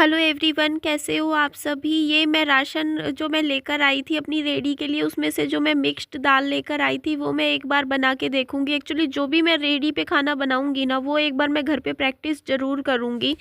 Hello everyone, कैसे हो आप सभी। ये मैं राशन जो मैं लेकर आई थी अपनी रेडी के लिए, उसमें से जो मैं मिक्स्ड दाल लेकर आई थी वो मैं एक बार बना के देखूंगी। एक्चुअली जो भी मैं रेडी पे खाना बनाऊंगी ना, वो एक बार मैं घर पे प्रैक्टिस ज़रूर करूंगी,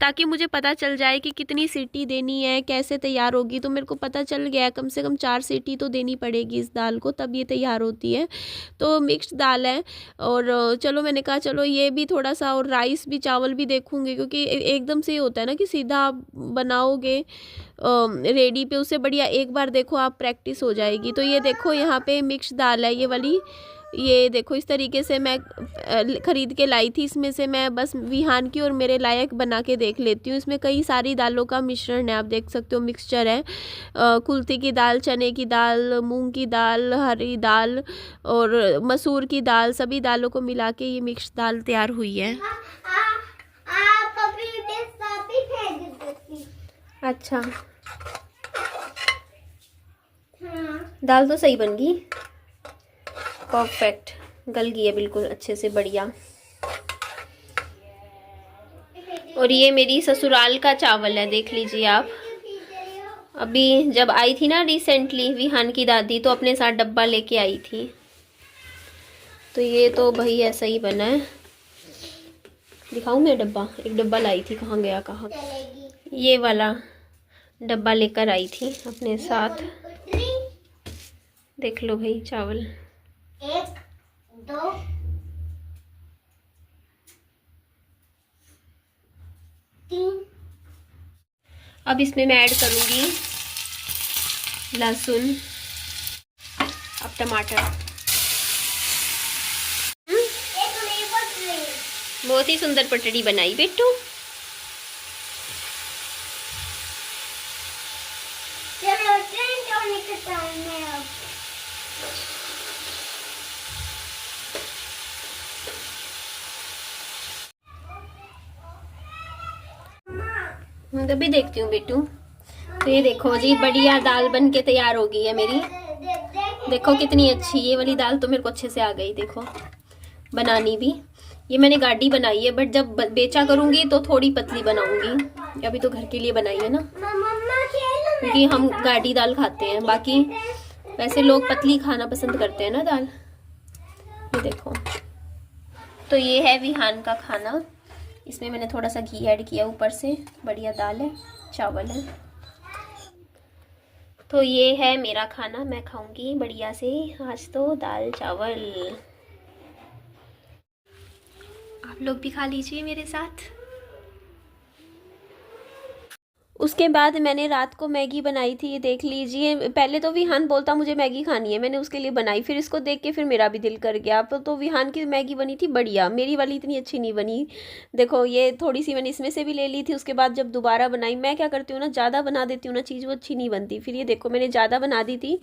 ताकि मुझे पता चल जाए कि कितनी सीटी देनी है, कैसे तैयार होगी। तो मेरे को पता चल गया है, कम से कम 4 सीटी तो देनी पड़ेगी इस दाल को, तब ये तैयार होती है। तो मिक्स्ड दाल है। और चलो मैंने कहा चलो ये भी थोड़ा सा, और राइस भी, चावल भी देखूंगी, क्योंकि एकदम से ये होता है ना कि सीधा आप बनाओगे रेडी पे, उससे बढ़िया एक बार देखो आप, प्रैक्टिस हो जाएगी। तो ये देखो यहाँ पे मिक्स दाल है ये वाली। ये देखो इस तरीके से मैं ख़रीद के लाई थी। इसमें से मैं बस विहान की और मेरे लायक बना के देख लेती हूँ। इसमें कई सारी दालों का मिश्रण है, आप देख सकते हो, मिक्सचर है। कुल्थी की दाल, चने की दाल, मूंग की दाल, हरी दाल और मसूर की दाल, सभी दालों को मिला के ये मिक्स दाल तैयार हुई है। अच्छा, दाल तो सही बन गई, परफेक्ट, गल गई है बिल्कुल अच्छे से, बढ़िया। और ये मेरी ससुराल का चावल है, देख लीजिए आप। अभी जब आई थी ना रिसेंटली विहान की दादी, तो अपने साथ डब्बा लेके आई थी। तो ये तो भाई ऐसा ही बना है। दिखाऊं मैं डब्बा? एक डब्बा लाई थी, कहाँ गया, कहाँ? ये वाला डब्बा लेकर आई थी अपने साथ। देख लो भाई चावल, 1 2 3। अब इसमें मैं ऐड करूंगी लहसुन, अब टमाटर। बहुत ही सुंदर पटड़ी बनाई बेटू। तभी देखती हूँ बेटू। तो ये देखो जी, बढ़िया दाल बन के तैयार हो गई है मेरी। देखो कितनी अच्छी, ये वाली दाल तो मेरे को अच्छे से आ गई, देखो बनानी भी। ये मैंने गाढ़ी बनाई है, बट जब बेचा करूंगी तो थोड़ी पतली बनाऊंगी। अभी तो घर के लिए बनाई है ना, क्योंकि हम गाढ़ी दाल खाते हैं। बाकी वैसे लोग पतली खाना पसंद करते हैं ना दाल। ये देखो, तो ये है विहान का खाना। इसमें मैंने थोड़ा सा घी ऐड किया ऊपर से। बढ़िया दाल है, चावल है। तो ये है मेरा खाना, मैं खाऊंगी बढ़िया से आज तो दाल चावल। आप लोग भी खा लीजिए मेरे साथ। उसके बाद मैंने रात को मैगी बनाई थी, ये देख लीजिए। पहले तो विहान बोलता मुझे मैगी खानी है, मैंने उसके लिए बनाई। फिर इसको देख के फिर मेरा भी दिल कर गया। तो विहान की मैगी बनी थी बढ़िया, मेरी वाली इतनी अच्छी नहीं बनी। देखो ये थोड़ी सी मैंने इसमें से भी ले ली थी। उसके बाद जब दोबारा बनाई, मैं क्या करती हूँ ना, ज़्यादा बना देती हूँ ना चीज़, वो अच्छी नहीं बनती। फिर ये देखो मैंने ज़्यादा बना दी थी,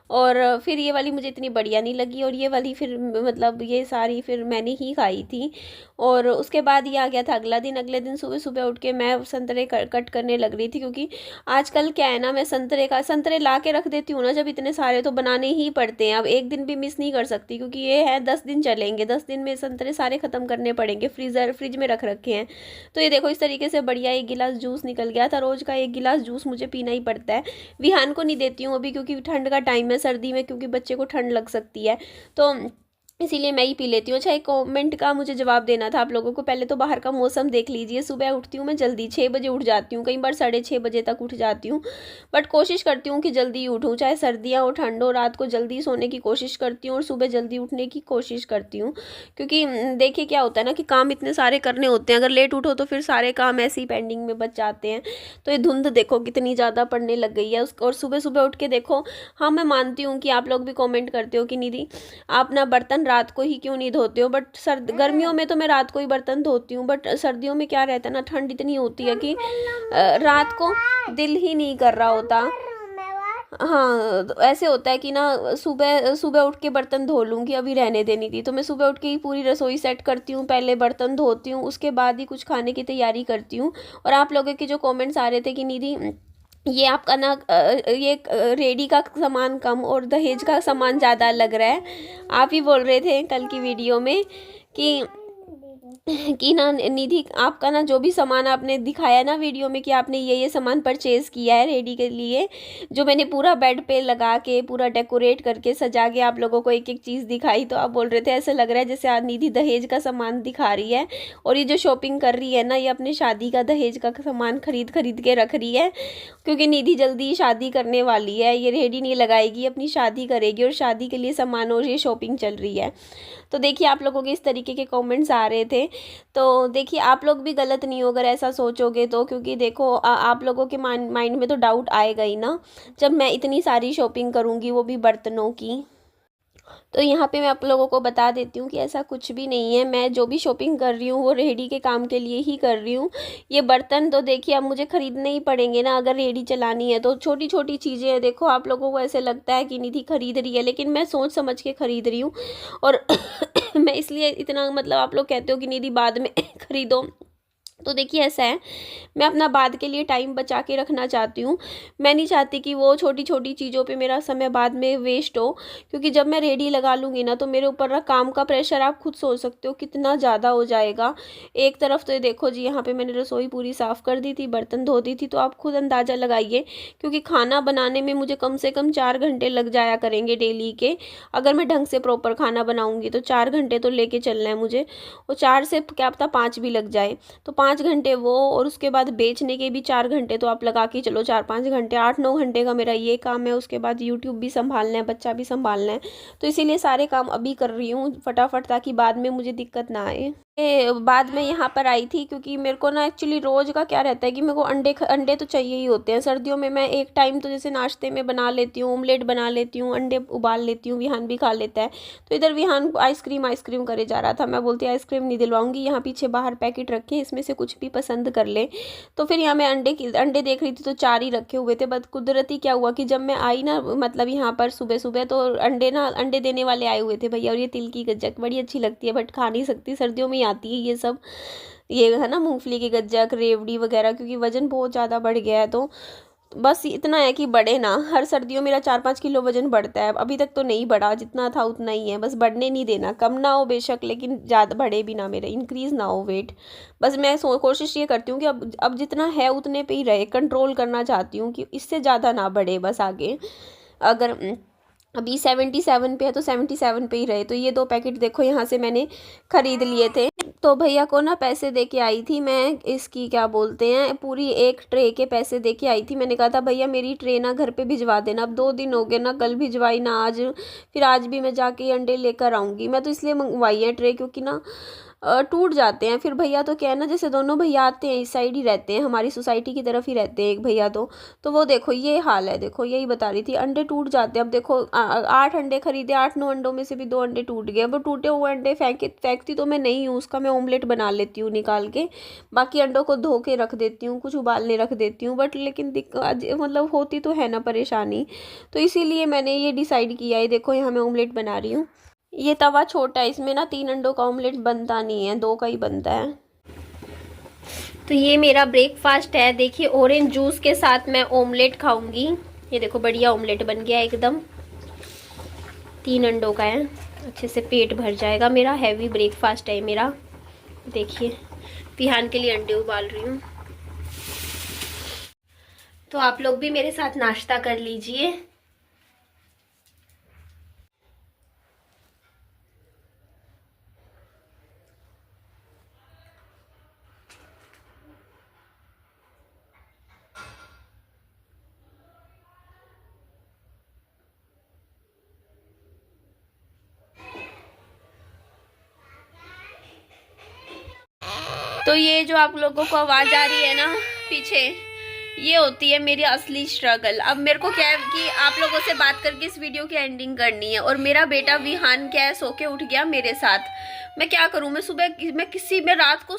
और फिर ये वाली मुझे इतनी बढ़िया नहीं लगी। और ये वाली फिर मतलब ये सारी फिर मैंने ही खाई थी। और उसके बाद ये आ गया था अगला दिन। अगले दिन सुबह सुबह उठ के मैं संतरे कट करने लग रही थी, क्योंकि आजकल क्या है ना, मैं संतरे ला के रख देती हूँ ना जब इतने सारे, तो बनाने ही पड़ते हैं। अब एक दिन भी मिस नहीं कर सकती, क्योंकि ये है 10 दिन चलेंगे। 10 दिन में संतरे सारे ख़त्म करने पड़ेंगे। फ्रिज में रख रखे हैं। तो ये देखो इस तरीके से बढ़िया 1 गिलास जूस निकल गया था। रोज़ का 1 गिलास जूस मुझे पीना ही पड़ता है। विहान को नहीं देती हूँ अभी, क्योंकि ठंड का टाइम है, सर्दी में क्योंकि बच्चे को ठंड लग सकती है, तो इसीलिए मैं ही पी लेती हूँ। अच्छा, एक कमेंट का मुझे जवाब देना था आप लोगों को। पहले तो बाहर का मौसम देख लीजिए। सुबह उठती हूँ मैं जल्दी, 6 बजे उठ जाती हूँ, कई बार 6:30 बजे तक उठ जाती हूँ। बट कोशिश करती हूँ कि जल्दी उठूँ, चाहे सर्दियाँ हो ठंड हो। रात को जल्दी सोने की कोशिश करती हूँ और सुबह जल्दी उठने की कोशिश करती हूँ, क्योंकि देखिए क्या होता है ना कि काम इतने सारे करने होते हैं। अगर लेट उठो तो फिर सारे काम ऐसे ही पेंडिंग में बच जाते हैं। तो ये धुंध देखो कितनी ज़्यादा पड़ने लग गई है। और सुबह सुबह उठ के देखो, हाँ मैं मानती हूँ कि आप लोग भी कॉमेंट करते हो कि निधि आप ना बर्तन रात को ही क्यों नहीं धोते हो। बट गर्मियों में तो मैं रात को ही बर्तन धोती हूँ, बट सर्दियों में क्या रहता है ना, ठंड इतनी होती है कि रात को दिल ही नहीं कर रहा होता। हाँ, तो ऐसे होता है कि ना सुबह सुबह उठ के बर्तन धो लूँगी, अभी रहने देनी थी। तो मैं सुबह उठ के ही पूरी रसोई सेट करती हूँ, पहले बर्तन धोती हूँ, उसके बाद ही कुछ खाने की तैयारी करती हूँ। और आप लोगों के जो कमेंट्स आ रहे थे कि निधि ये आपका ना ये रेडी का सामान कम और दहेज का सामान ज़्यादा लग रहा है, आप ही बोल रहे थे कल की वीडियो में कि कि ना निधि, आपका ना जो भी सामान आपने दिखाया ना वीडियो में कि आपने ये सामान परचेज़ किया है रेडी के लिए, जो मैंने पूरा बेड पे लगा के पूरा डेकोरेट करके सजा के आप लोगों को एक एक चीज़ दिखाई, तो आप बोल रहे थे ऐसा लग रहा है जैसे आज निधि दहेज का सामान दिखा रही है। और ये जो शॉपिंग कर रही है ना, ये अपने शादी का दहेज का सामान खरीद खरीद के रख रही है, क्योंकि निधि जल्दी शादी करने वाली है। ये रेडी नहीं लगाएगी, अपनी शादी करेगी, और शादी के लिए सामान और ये शॉपिंग चल रही है। तो देखिए आप लोगों के इस तरीके के कमेंट्स आ रहे थे, तो देखिए आप लोग भी गलत नहीं हो अगर ऐसा सोचोगे तो, क्योंकि देखो आप लोगों के माइंड में तो डाउट आएगा ही ना, जब मैं इतनी सारी शॉपिंग करूँगी वो भी बर्तनों की। तो यहाँ पे मैं आप लोगों को बता देती हूँ कि ऐसा कुछ भी नहीं है, मैं जो भी शॉपिंग कर रही हूँ वो रेडी के काम के लिए ही कर रही हूँ। ये बर्तन तो देखिए अब मुझे खरीदने ही पड़ेंगे ना, अगर रेडी चलानी है तो। छोटी छोटी चीज़ें हैं, देखो आप लोगों को ऐसे लगता है कि निधि खरीद रही है, लेकिन मैं सोच समझ के खरीद रही हूँ। और मैं इसलिए इतना, मतलब आप लोग कहते हो कि निधि बाद में खरीदो, तो देखिए ऐसा है, मैं अपना बाद के लिए टाइम बचा के रखना चाहती हूँ। मैं नहीं चाहती कि वो छोटी छोटी चीज़ों पे मेरा समय बाद में वेस्ट हो, क्योंकि जब मैं रेडी लगा लूँगी ना तो मेरे ऊपर ना काम का प्रेशर आप खुद सोच सकते हो कितना ज़्यादा हो जाएगा। एक तरफ तो ये देखो जी, यहाँ पे मैंने रसोई पूरी साफ़ कर दी थी, बर्तन धो दी थी, तो आप खुद अंदाज़ा लगाइए, क्योंकि खाना बनाने में मुझे कम से कम 4 घंटे लग जाया करेंगे डेली के। अगर मैं ढंग से प्रॉपर खाना बनाऊँगी तो 4 घंटे तो लेके चलना है मुझे, और 4 से क्या पता 5 भी लग जाए, तो 5 घंटे वो, और उसके बाद बेचने के भी 4 घंटे, तो आप लगा के चलो 4-5 घंटे, 8-9 घंटे का मेरा ये काम है। उसके बाद यूट्यूब भी संभालना है, बच्चा भी संभालना है, तो इसीलिए सारे काम अभी कर रही हूँ फटाफट, ताकि बाद में मुझे दिक्कत ना आए। बाद में यहाँ पर आई थी क्योंकि मेरे को ना एक्चुअली रोज़ का क्या रहता है कि मेरे को अंडे तो चाहिए ही होते हैं। सर्दियों में मैं एक टाइम तो जैसे नाश्ते में बना लेती हूँ, ऑमलेट बना लेती हूँ, अंडे उबाल लेती हूँ, विहान भी खा लेता है। तो इधर विहान आइसक्रीम करे जा रहा था, मैं बोलती आइसक्रीम नहीं दिलवाऊंगी, यहाँ पीछे बाहर पैकेट रखे, इसमें से कुछ भी पसंद कर ले। तो फिर यहाँ मैं अंडे देख रही थी, तो 4 ही रखे हुए थे। बस कुदरती क्या हुआ कि जब मैं आई ना, मतलब यहाँ पर सुबह सुबह, तो अंडे देने वाले आए हुए थे भैया, और ये तिल की गज्जक बड़ी अच्छी लगती है, बट खा नहीं सकती, सर्दियों में ही आती है ये सब, ये है ना मूंगफली की गज्जक, रेवड़ी वगैरह, क्योंकि वजन बहुत ज़्यादा बढ़ गया है। तो बस इतना है कि बढ़े ना, हर सर्दियों मेरा 4-5 किलो वजन बढ़ता है, अभी तक तो नहीं बढ़ा, जितना था उतना ही है, बस बढ़ने नहीं देना, कम ना हो बेशक, लेकिन ज़्यादा बढ़े भी ना, मेरा इंक्रीज़ ना हो वेट। बस मैं कोशिश ये करती हूँ कि अब जितना है उतने पे ही रहे, कंट्रोल करना चाहती हूँ कि इससे ज़्यादा ना बढ़े बस आगे। अगर अभी 77 पे है तो 77 पे ही रहे। तो ये 2 पैकेट देखो यहाँ से मैंने ख़रीद लिए थे। तो भैया को ना पैसे दे के आई थी मैं, इसकी क्या बोलते हैं, पूरी एक ट्रे के पैसे दे के आई थी। मैंने कहा था भैया मेरी ट्रे ना घर पे भिजवा देना। अब 2 दिन हो गए ना, कल भिजवाई ना आज, फिर आज भी मैं जाके अंडे लेकर आऊँगी। मैं तो इसलिए मंगवाई है ट्रे, क्योंकि ना टूट जाते हैं फिर। भैया तो क्या है ना, जैसे दोनों भैया आते हैं इस साइड ही रहते हैं, हमारी सोसाइटी की तरफ ही रहते हैं एक भैया, तो वो देखो ये हाल है, देखो यही बता रही थी, अंडे टूट जाते हैं। अब देखो 8 अंडे खरीदे, 8-9 अंडों में से भी 2 अंडे टूट गए। अब टूटे हुए अंडे फेंकती तो मैं नहीं हूँ, उसका मैं ऑमलेट बना लेती हूँ निकाल के, बाकी अंडों को धो के रख देती हूँ, कुछ उबालने रख देती हूँ, बट लेकिन मतलब होती तो है ना परेशानी। तो इसीलिए मैंने ये डिसाइड किया है। देखो यहाँ मैं ऑमलेट बना रही हूँ, ये तवा छोटा है, इसमें ना 3 अंडों का ऑमलेट बनता नहीं है, 2 का ही बनता है। तो ये मेरा ब्रेकफास्ट है। देखिए ऑरेंज जूस के साथ मैं ऑमलेट खाऊंगी। ये देखो बढ़िया ऑमलेट बन गया एकदम, 3 अंडों का है, अच्छे से पेट भर जाएगा मेरा। हैवी ब्रेकफास्ट है मेरा। देखिए विहान के लिए अंडे उबाल रही हूँ, तो आप लोग भी मेरे साथ नाश्ता कर लीजिए। तो ये जो आप लोगों को आवाज़ आ रही है ना पीछे, ये होती है मेरी असली स्ट्रगल। अब मेरे को क्या है कि आप लोगों से बात करके इस वीडियो की एंडिंग करनी है, और मेरा बेटा विहान क्या है, सो के उठ गया मेरे साथ। मैं क्या करूं, मैं सुबह मैं रात को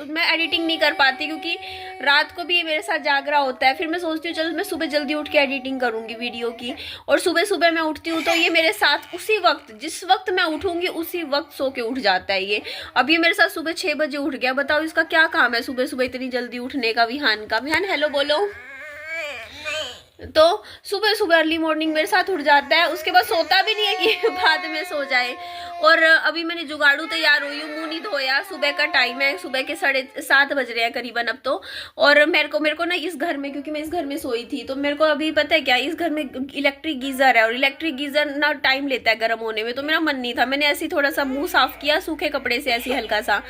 मैं एडिटिंग नहीं कर पाती, क्योंकि रात को भी मेरे साथ जागरा होता है। फिर मैं सोचती हूँ चलो मैं सुबह जल्दी उठ के एडिटिंग करूंगी वीडियो की, और सुबह सुबह मैं उठती हूँ तो ये मेरे साथ उसी वक्त, जिस वक्त मैं उठूंगी उसी वक्त सो के उठ जाता है ये। अब ये मेरे साथ सुबह 6 बजे उठ गया, बताओ इसका क्या काम है सुबह सुबह इतनी जल्दी उठने का विहान का। विहान हेलो बोलो। तो सुबह सुबह अर्ली मॉर्निंग मेरे साथ उठ जाता है, उसके बाद सोता भी नहीं है कि बाद में सो जाए। और अभी मैंने जुगाड़ू तैयार हुई हूँ, मुंह नहीं धोया, सुबह का टाइम है, सुबह के 7:30 बज रहे हैं करीबन अब तो। और मेरे को ना इस घर में, क्योंकि मैं इस घर में सोई थी, तो मेरे को अभी पता है क्या, इस घर में इलेक्ट्रिक गीजर है और इलेक्ट्रिक गीजर ना टाइम लेता है गर्म होने में, तो मेरा मन नहीं था, मैंने ऐसे ही थोड़ा सा मुंह साफ किया सूखे कपड़े से ऐसे हल्का सा।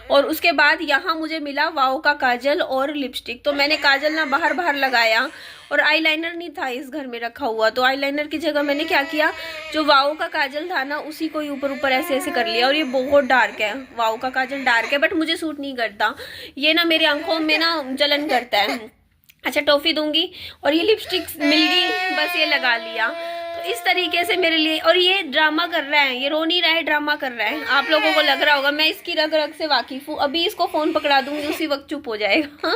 और उसके बाद यहाँ मुझे मिला वाओ का काजल और लिपस्टिक, तो मैंने काजल ना बाहर बाहर लगाया, और आईलाइनर नहीं था इस घर में रखा हुआ, तो आईलाइनर की जगह मैंने क्या किया, जो वाओ का काजल था ना उसी को ही ऊपर ऊपर ऐसे ऐसे कर लिया। और ये बहुत डार्क है, वाओ का काजल डार्क है, बट मुझे सूट नहीं करता, ये ना मेरी आंखों में ना जलन करता है। अच्छा टॉफी दूंगी, और ये लिपस्टिक मिल गई, बस ये लगा लिया। तो इस तरीके से मेरे लिए, और ये ड्रामा कर रहा है, ये रो नहीं रहा है, ड्रामा कर रहा है। आप लोगों को लग रहा होगा मैं इसकी रग रग से वाकिफ हूँ, अभी इसको फोन पकड़ा दूंगी उसी वक्त चुप हो जाएगा।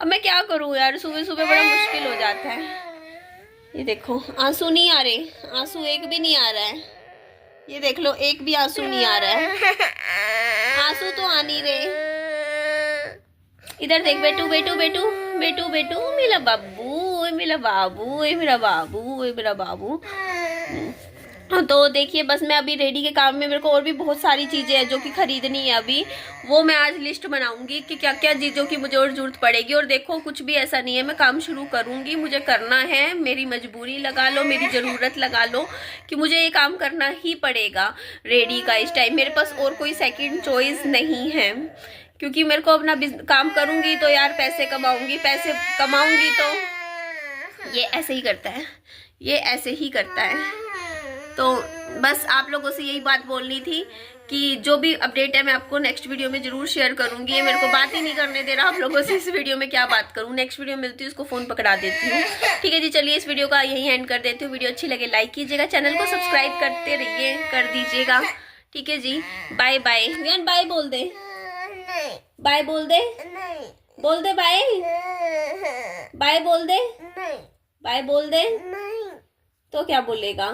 अब मैं क्या करूँ यार, सुबह सुबह बड़ा मुश्किल हो जाता है। ये देखो आंसू नहीं आ रहे, आंसू एक भी नहीं आ रहा है, ये देख लो एक भी आंसू नहीं आ रहा है, आंसू तो आ नहीं रहे। इधर देख बेटू बेटू बेटू बेटू बेटू, मेरा बाबू, मेरा बाबू, मेरा बाबू, मेरा बाबू। तो देखिए बस मैं अभी रेडी के काम में, मेरे को और भी बहुत सारी चीज़ें हैं जो कि खरीदनी है अभी, वो मैं आज लिस्ट बनाऊंगी कि क्या क्या चीज़ों की मुझे और जरूरत पड़ेगी। और देखो कुछ भी ऐसा नहीं है, मैं काम शुरू करूंगी, मुझे करना है, मेरी मजबूरी लगा लो, मेरी ज़रूरत लगा लो कि मुझे ये काम करना ही पड़ेगा रेडी का। इस टाइम मेरे पास और कोई सेकेंड चॉइस नहीं है, क्योंकि मेरे को अपना काम करूंगी तो यार पैसे कमाऊंगी, पैसे कमाऊंगी तो ये ऐसे ही करता है, ये ऐसे ही करता है। तो बस आप लोगों से यही बात बोलनी थी कि जो भी अपडेट है मैं आपको नेक्स्ट वीडियो में जरूर शेयर करूंगी। ये मेरे को बात ही नहीं करने दे रहा आप लोगों से, इस वीडियो में क्या बात करूं, नेक्स्ट वीडियो मिलती है उसको फोन पकड़ा देती हूँ। ठीक है जी, चलिए इस वीडियो का यही एंड कर देती हूँ। वीडियो अच्छी लगे लाइक कीजिएगा, चैनल को सब्सक्राइब करते रहिए, कर दीजिएगा। ठीक है जी, बाय बाय। विहान बाय बोल दे, बाय बोल दे, बोल दे बाय, बाय बोल दे, बाय बोल दे, तो क्या बोलेगा?